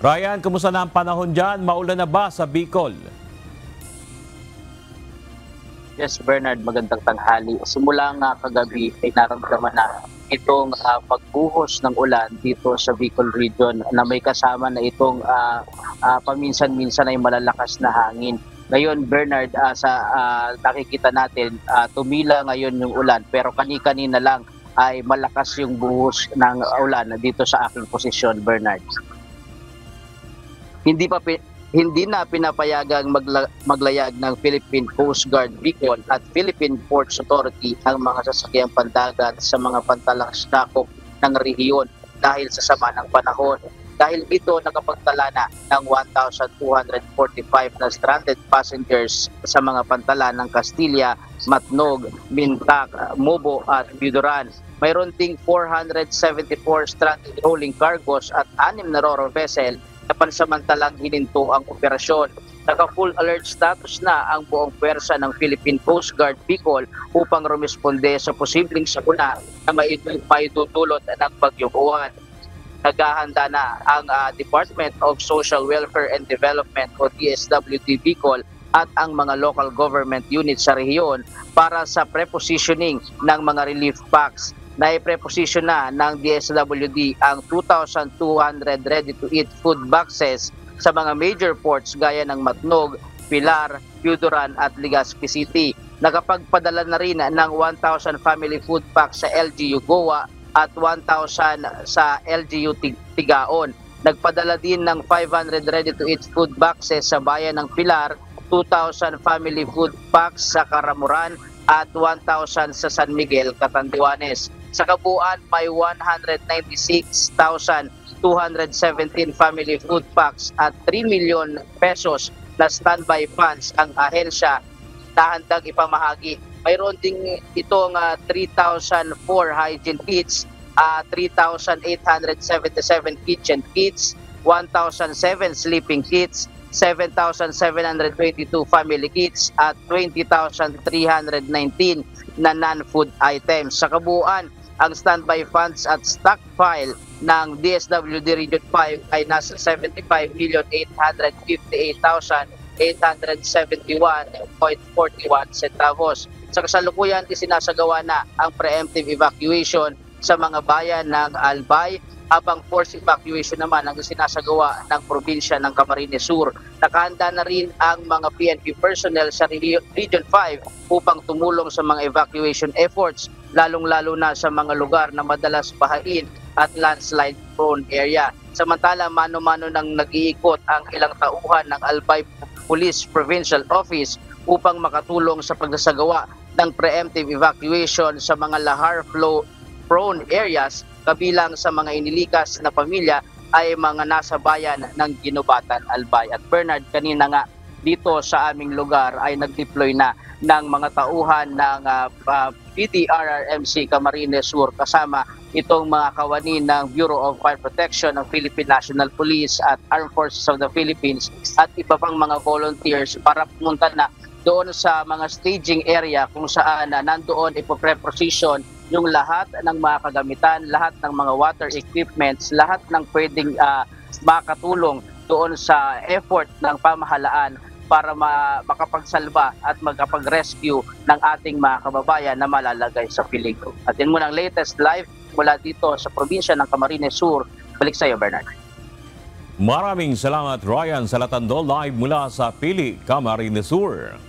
Ryan, kumusta na ang panahon dyan? Maulan na ba sa Bicol? Yes, Bernard, magandang tanghali. Simula nga kagabi ay naramdaman na itong pagbuhos ng ulan dito sa Bicol region na may kasama na itong paminsan-minsan ay malalakas na hangin. Ngayon, Bernard, nakikita natin, tumila ngayon yung ulan pero kani-kanina lang ay malakas yung buhos ng ulan dito sa aking posisyon, Bernard. Hindi na pinapayagang maglayag ng Philippine Coast Guard Bicol at Philippine Ports Authority ang mga sasakyang pandagat sa mga pantalang sakop ng rehiyon dahil sa sama ng panahon. Dahil dito nakapagtala na ng 1,245 na stranded passengers sa mga pantala ng Castilla, Matnog, Bintac, Mobo at Biduran. Mayroon ding 474 stranded rolling cargos at 6 na ro-ro vessel na pansamantalang hininto ang operasyon. Naka-full alert status na ang buong pwersa ng Philippine Coast Guard Bicol upang rumisponde sa posibleng sakuna na maidudulot ng bagyong Uwan. Naghahanda na ang Department of Social Welfare and Development o DSWD Bicol at ang mga local government units sa rehiyon para sa prepositioning ng mga relief packs. Na-preposition na ng DSWD ang 2,200 ready-to-eat food boxes sa mga major ports gaya ng Matnog, Pilar, Biduran at Legazpi City. Nakapagpadala na rin ng 1,000 family food packs sa LGU Goa at 1,000 sa LGU Tigaon. Nagpadala din ng 500 ready-to-eat food boxes sa bayan ng Pilar, 2,000 family food packs sa Karamuran at 1,000 sa San Miguel, Catanduanes. Sa kabuuan, may 196,217 family food packs at 3 million pesos na standby funds ang ahensya na handang ipamahagi. Mayroon ding itong 3,004 hygiene kits, 3,877 kitchen kits, 1,007 sleeping kits, 7,722 family kits at 20,319 na non-food items. Sa kabuuan, ang standby funds at stockpile ng DSWD Region 5 ay nasa 75,858,871.41 centavos. Sa kasalukuyan, isinasagawa na ang preemptive evacuation sa mga bayan ng Albay, habang forced evacuation naman ang isinasagawa ng probinsya ng Camarines Sur. Nakahanda na rin ang mga PNP personnel sa Region 5 upang tumulong sa mga evacuation efforts, lalong-lalo na sa mga lugar na madalas bahain at landslide prone area. Samantala, mano-mano nang nag-iikot ang ilang tauhan ng Albay Police Provincial Office upang makatulong sa pagsasagawa ng preemptive evacuation sa mga lahar flow prone areas, kabilang sa mga inilikas na pamilya ay mga nasa bayan ng Ginubatan, Albay. At Bernard, kanina nga dito sa aming lugar ay nag-deploy na ng mga tauhan ng PDRRMC Camarines Sur kasama itong mga kawani ng Bureau of Fire Protection ng Philippine National Police at Armed Forces of the Philippines at iba pang mga volunteers para pumunta na doon sa mga staging area kung saan nandoon ipopreposition yung lahat ng mga kagamitan, lahat ng mga water equipments, lahat ng pwedeng makatulong doon sa effort ng pamahalaan para makapagsalba at makapag-rescue ng ating mga kababayan na malalagay sa peligro. At yun muna ang latest live mula dito sa probinsya ng Camarines Sur. Balik sa iyo, Bernard. Maraming salamat, Ryan Salatandol, live mula sa Pili, Camarines Sur.